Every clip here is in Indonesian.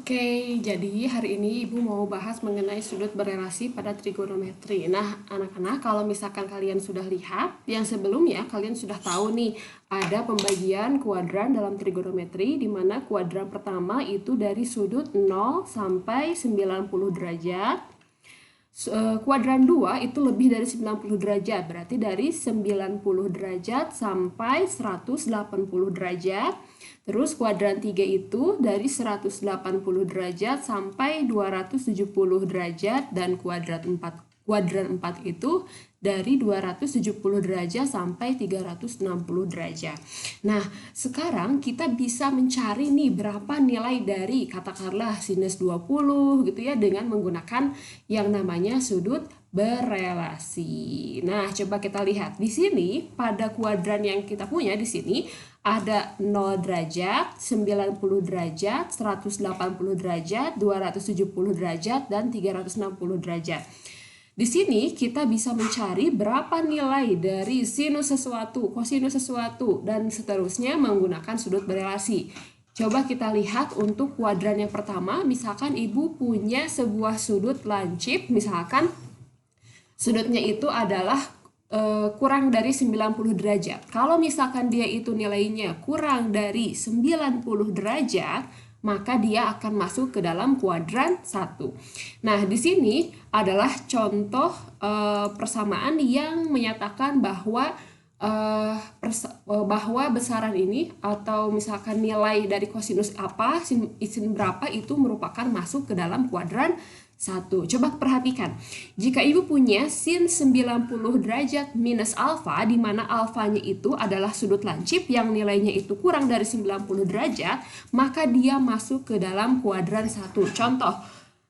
Oke, jadi hari ini Ibu mau bahas mengenai sudut berelasi pada trigonometri. Nah, anak-anak, kalau misalkan kalian sudah lihat, yang sebelumnya kalian sudah tahu nih, ada pembagian kuadran dalam trigonometri, di mana kuadran pertama itu dari sudut 0 sampai 90 derajat. Kuadran 2 itu lebih dari 90 derajat, berarti dari 90 derajat sampai 180 derajat. Terus kuadran 3 itu dari 180 derajat sampai 270 derajat, dan kuadran 4 itu dari 270 derajat sampai 360 derajat. Nah, sekarang kita bisa mencari nih berapa nilai dari katakanlah sinus 20 gitu ya, dengan menggunakan yang namanya sudut berelasi. Nah, coba kita lihat di sini pada kuadran yang kita punya di sini ada 0 derajat, 90 derajat, 180 derajat, 270 derajat, dan 360 derajat. Di sini kita bisa mencari berapa nilai dari sinus sesuatu, kosinus sesuatu, dan seterusnya menggunakan sudut berelasi. Coba kita lihat untuk kuadran yang pertama, misalkan Ibu punya sebuah sudut lancip, misalkan sudutnya itu adalah kurang dari 90 derajat. Kalau misalkan dia itu nilainya kurang dari 90 derajat, maka dia akan masuk ke dalam kuadran 1. Nah, di sini adalah contoh persamaan yang menyatakan bahwa besaran ini atau misalkan nilai dari kosinus apa, sin berapa itu merupakan masuk ke dalam kuadran 1. Coba perhatikan, jika Ibu punya sin 90 derajat minus alfa, di mana alfanya itu adalah sudut lancip yang nilainya itu kurang dari 90 derajat, maka dia masuk ke dalam kuadran 1. Contoh,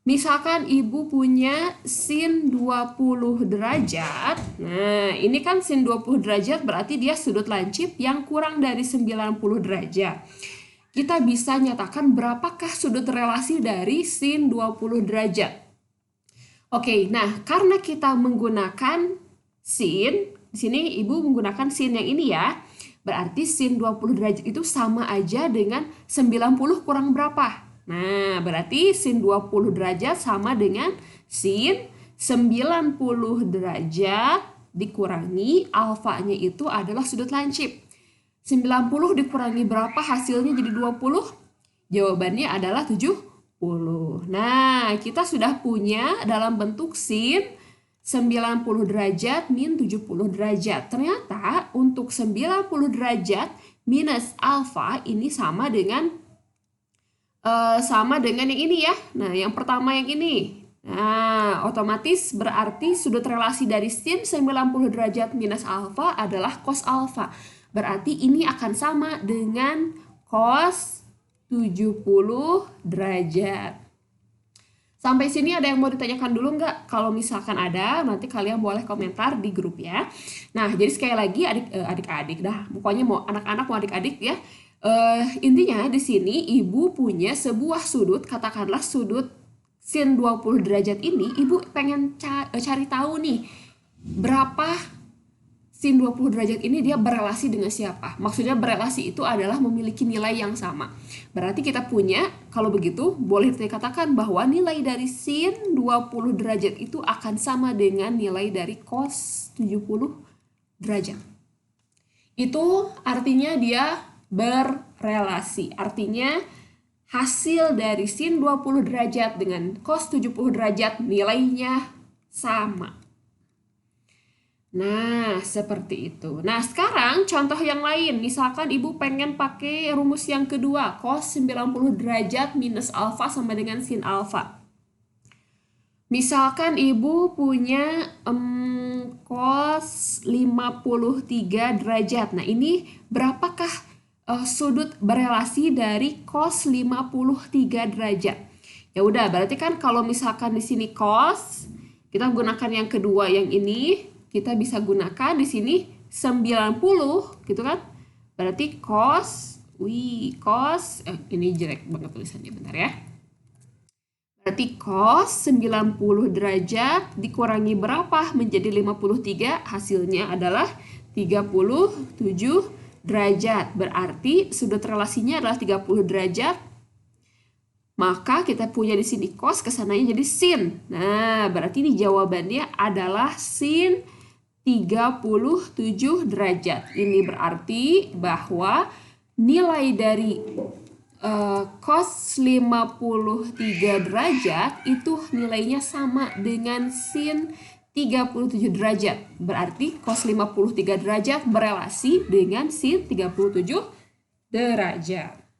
misalkan Ibu punya sin 20 derajat, nah ini kan sin 20 derajat berarti dia sudut lancip yang kurang dari 90 derajat. Kita bisa nyatakan berapakah sudut relasi dari sin 20 derajat. Oke, nah karena kita menggunakan sin, di sini Ibu menggunakan sin yang ini ya, berarti sin 20 derajat itu sama aja dengan 90 kurang berapa? Nah, berarti sin 20 derajat sama dengan sin 90 derajat dikurangi alfanya itu adalah sudut lancip. 90 dikurangi berapa hasilnya jadi 20? Jawabannya adalah 70. Nah, kita sudah punya dalam bentuk sin 90 derajat min 70 derajat. Ternyata untuk 90 derajat minus alfa ini sama dengan yang ini ya. Nah, yang pertama yang ini. Nah, otomatis berarti sudut relasi dari sin 90 derajat minus alfa adalah cos alfa. Berarti ini akan sama dengan cos 70 derajat. Sampai sini ada yang mau ditanyakan dulu nggak? Kalau misalkan ada, nanti kalian boleh komentar di grup ya. Nah, jadi sekali lagi adik-adik, pokoknya mau anak-anak mau adik-adik ya. Intinya di sini Ibu punya sebuah sudut, katakanlah sudut sin 20 derajat ini, Ibu pengen cari tahu nih berapa sin 20 derajat ini dia berelasi dengan siapa. Maksudnya berelasi itu adalah memiliki nilai yang sama. Berarti kita punya, kalau begitu boleh dikatakan bahwa nilai dari sin 20 derajat itu akan sama dengan nilai dari cos 70 derajat. Itu artinya dia berrelasi. Artinya hasil dari sin 20 derajat dengan cos 70 derajat nilainya sama. Nah, seperti itu. Nah, sekarang contoh yang lain. Misalkan Ibu pengen pakai rumus yang kedua, cos 90 derajat minus alfa sama dengan sin alfa. Misalkan Ibu punya cos 53 derajat. Nah, ini berapakah sudut berelasi dari cos 53 derajat? Ya udah, berarti kan kalau misalkan di sini cos, kita gunakan yang kedua yang ini, kita bisa gunakan di sini 90 gitu kan. Berarti cos ini jelek banget tulisannya, bentar ya. Berarti cos 90 derajat dikurangi berapa menjadi 53, hasilnya adalah 37 derajat. Berarti sudut relasinya adalah 30 derajat Maka kita punya di sini cos, kesananya jadi sin. Nah, berarti ini jawabannya adalah sin 37 derajat. Ini berarti bahwa nilai dari cos 53 derajat itu nilainya sama dengan sin 37 derajat. Berarti cos 53 derajat berelasi dengan sin 37 derajat.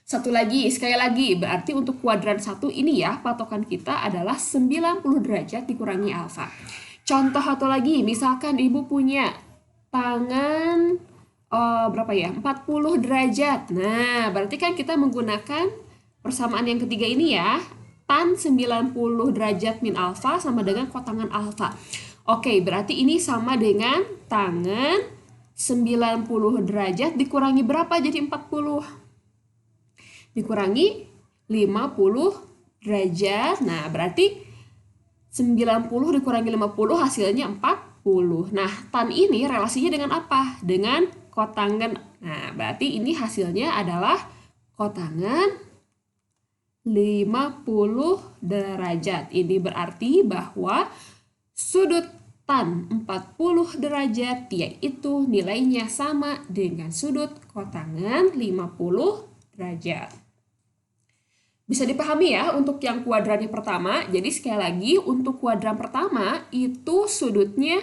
Satu lagi, sekali lagi, berarti untuk kuadran 1 ini ya, patokan kita adalah 90 derajat dikurangi alfa. Contoh satu lagi, misalkan ibu punya tangan berapa ya? 40 derajat. Nah, berarti kan kita menggunakan persamaan yang ketiga ini ya. Tan 90 derajat min alfa sama dengan kotangan alfa. Oke, berarti ini sama dengan tangan 90 derajat dikurangi berapa jadi 40? Dikurangi 50 derajat. Nah, berarti 90 dikurangi 50 hasilnya 40. Nah, tan ini relasinya dengan apa? Dengan kotangan. Nah, berarti ini hasilnya adalah kotangan 50 derajat. Ini berarti bahwa sudut tan 40 derajat yaitu nilainya sama dengan sudut kotangan 50 derajat. Bisa dipahami ya untuk yang kuadrannya pertama. Jadi sekali lagi untuk kuadran pertama itu sudutnya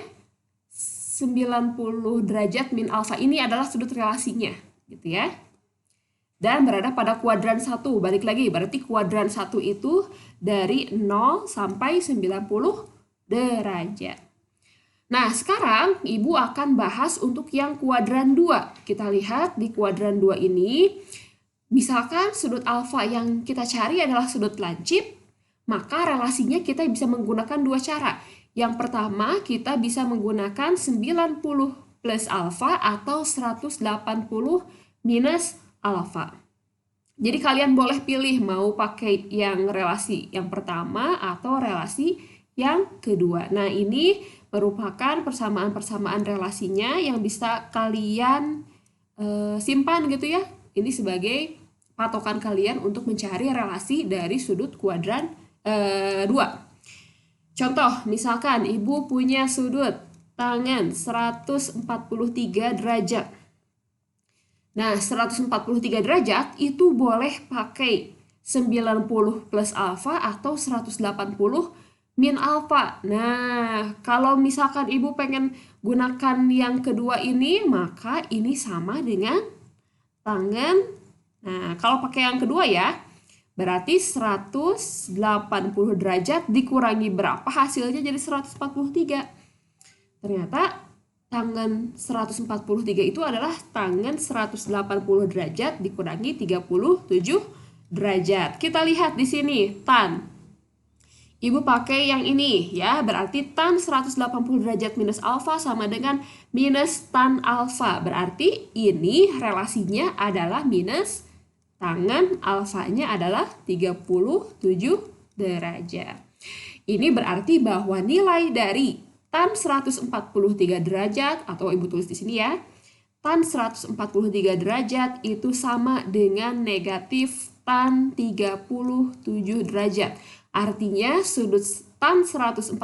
90 derajat min alfa ini adalah sudut relasinya gitu ya. Dan berada pada kuadran 1. Balik lagi berarti kuadran 1 itu dari 0 sampai 90 derajat. Nah, sekarang Ibu akan bahas untuk yang kuadran 2. Kita lihat di kuadran 2 ini misalkan sudut alfa yang kita cari adalah sudut lancip, maka relasinya kita bisa menggunakan dua cara. Yang pertama, kita bisa menggunakan 90 plus alfa atau 180 minus alfa. Jadi kalian boleh pilih mau pakai yang relasi yang pertama atau relasi yang kedua. Nah, ini merupakan persamaan-persamaan relasinya yang bisa kalian simpan gitu ya. Ini sebagai patokan kalian untuk mencari relasi dari sudut kuadran 2. Contoh, misalkan ibu punya sudut tangan 143 derajat. Nah, 143 derajat itu boleh pakai 90 plus alfa atau 180 min alfa. Nah, kalau misalkan ibu pengen gunakan yang kedua ini, maka ini sama dengan tangan. Nah, kalau pakai yang kedua ya, berarti 180 derajat dikurangi berapa hasilnya jadi 143. Ternyata tangan 143 itu adalah tangan 180 derajat dikurangi 37 derajat. Kita lihat di sini, tan. Ibu pakai yang ini ya, berarti tan 180 derajat minus alfa sama dengan minus tan alfa. Berarti ini relasinya adalah minus tangan alfanya adalah 37 derajat. Ini berarti bahwa nilai dari tan 143 derajat, atau ibu tulis di sini ya, tan 143 derajat itu sama dengan negatif tan 37 derajat. Artinya sudut tan 143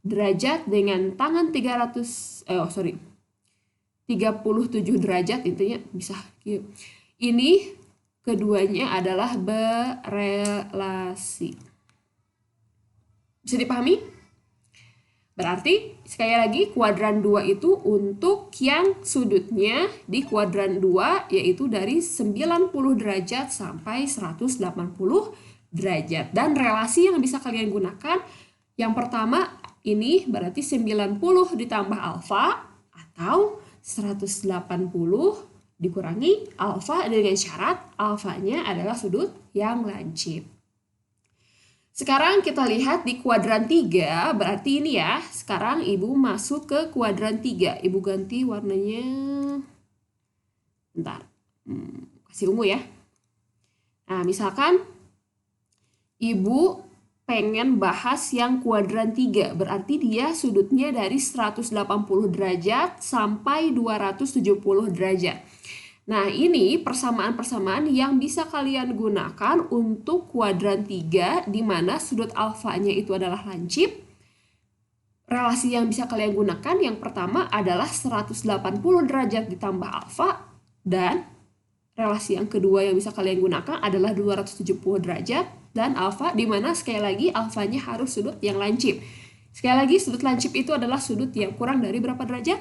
derajat dengan tangan 37 derajat intinya bisa. Ini keduanya adalah berelasi. Bisa dipahami? Berarti sekali lagi kuadran 2 itu untuk yang sudutnya di kuadran 2 yaitu dari 90 derajat sampai 180 derajat. Dan relasi yang bisa kalian gunakan yang pertama ini berarti 90 ditambah alfa atau 180 dikurangi alfa dengan syarat alfanya adalah sudut yang lancip. Sekarang kita lihat di kuadran 3, berarti ini ya, sekarang ibu masuk ke kuadran 3. Ibu ganti warnanya, bentar, kasih ungu ya. Nah, misalkan ibu pengen bahas yang kuadran 3, berarti dia sudutnya dari 180 derajat sampai 270 derajat. Nah, ini persamaan-persamaan yang bisa kalian gunakan untuk kuadran 3, di mana sudut alfanya itu adalah lancip. Relasi yang bisa kalian gunakan yang pertama adalah 180 derajat ditambah alfa, dan relasi yang kedua yang bisa kalian gunakan adalah 270 derajat dan alfa, di mana sekali lagi alfanya harus sudut yang lancip. Sekali lagi, sudut lancip itu adalah sudut yang kurang dari berapa derajat?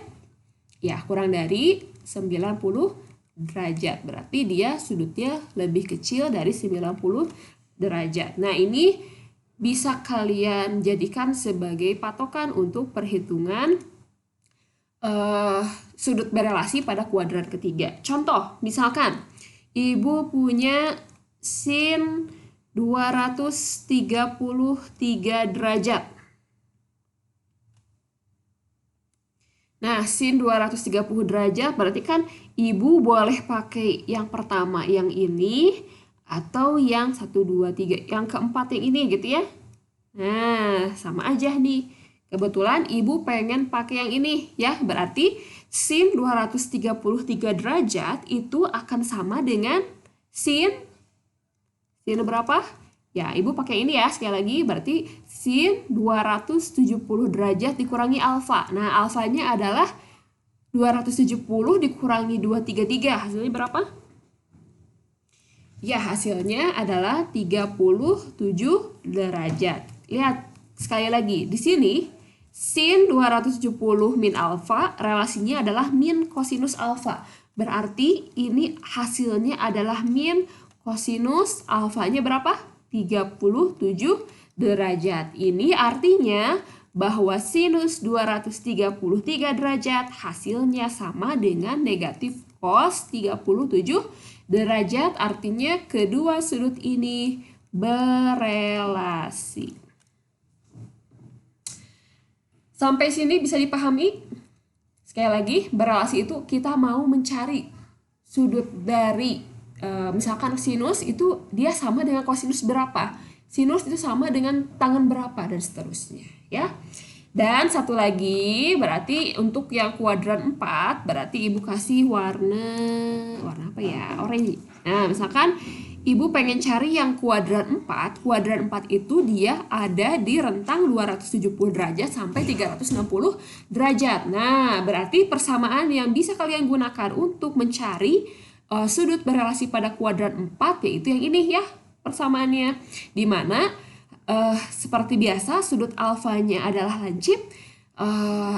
Ya, kurang dari 90 derajat. Berarti dia sudutnya lebih kecil dari 90 derajat. Nah, ini bisa kalian jadikan sebagai patokan untuk perhitungan sudut berelasi pada kuadran ketiga. Contoh, misalkan ibu punya sin 233 derajat. Nah, sin 230 derajat berarti kan ibu boleh pakai yang pertama yang ini atau yang 1, 2, 3, yang keempat yang ini gitu ya. Nah, sama aja nih. Kebetulan ibu pengen pakai yang ini ya, berarti sin 233 derajat itu akan sama dengan sin berapa? Ya, ibu pakai ini ya, sekali lagi berarti sin 270 derajat dikurangi alfa. Nah, alfanya adalah 270 dikurangi 233, hasilnya berapa? Ya, hasilnya adalah 37 derajat. Lihat, sekali lagi, di sini sin 270 min alfa relasinya adalah min kosinus alfa. Berarti ini hasilnya adalah min kosinus alfanya berapa? 37 derajat. Ini artinya bahwa sinus 233 derajat hasilnya sama dengan negatif cos 37 derajat. Artinya kedua sudut ini berelasi. Sampai sini bisa dipahami? Sekali lagi, berelasi itu kita mau mencari sudut dari misalkan sinus itu dia sama dengan kosinus berapa, sinus itu sama dengan tangen berapa, dan seterusnya ya. Dan satu lagi, berarti untuk yang kuadran 4 berarti ibu kasih warna apa ya, oranye. Nah, misalkan ibu pengen cari yang kuadran 4 itu dia ada di rentang 270 derajat sampai 360 derajat. Nah, berarti persamaan yang bisa kalian gunakan untuk mencari sudut berelasi pada kuadran 4 yaitu yang ini ya persamaannya, dimana seperti biasa sudut alfanya adalah lancip.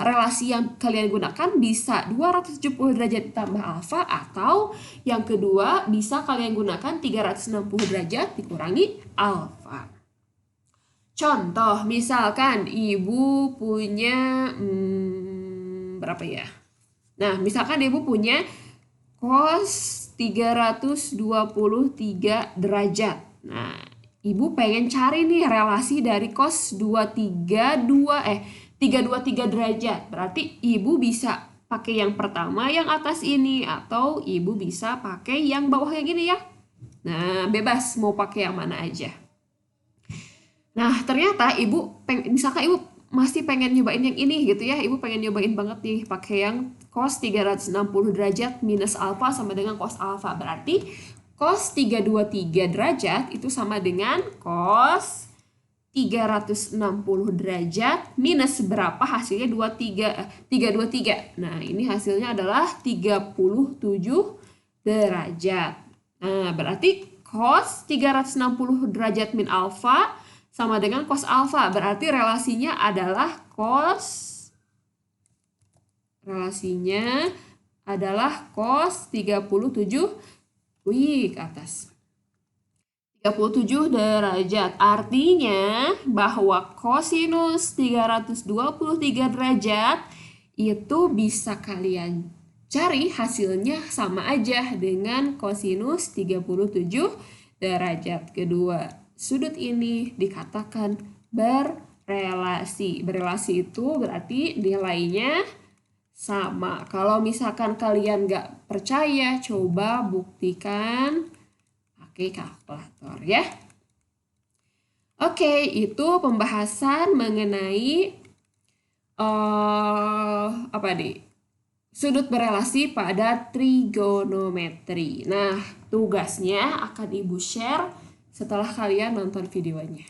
Relasi yang kalian gunakan bisa 270 derajat ditambah alfa, atau yang kedua bisa kalian gunakan 360 derajat dikurangi alfa. Contoh, misalkan ibu punya berapa ya? Nah, misalkan ibu punya cos 323 derajat. Nah, ibu pengen cari nih relasi dari cos 323 derajat. Berarti ibu bisa pakai yang pertama yang atas ini, atau ibu bisa pakai yang bawah yang ini ya. Nah, bebas mau pakai yang mana aja. Nah, ternyata misalkan ibu masih pengen nyobain yang ini gitu ya. Ibu pengen nyobain banget nih pakai yang cos 360 derajat minus alfa sama dengan cos alfa. Berarti cos 323 derajat itu sama dengan cos 360 derajat minus berapa, hasilnya 323. Nah, ini hasilnya adalah 37 derajat. Nah, berarti cos 360 derajat min alfa sama dengan cos alfa. Berarti relasinya adalah cos 37 ke atas 37 derajat. Artinya bahwa kosinus 323 derajat itu bisa kalian cari hasilnya sama aja dengan kosinus 37 derajat. Kedua sudut ini dikatakan berelasi. Berelasi itu berarti nilainya sama. Kalau misalkan kalian nggak percaya, coba buktikan pakai kalkulator ya. Oke, itu pembahasan mengenai sudut berelasi pada trigonometri. Nah, tugasnya akan Ibu share setelah kalian nonton videonya.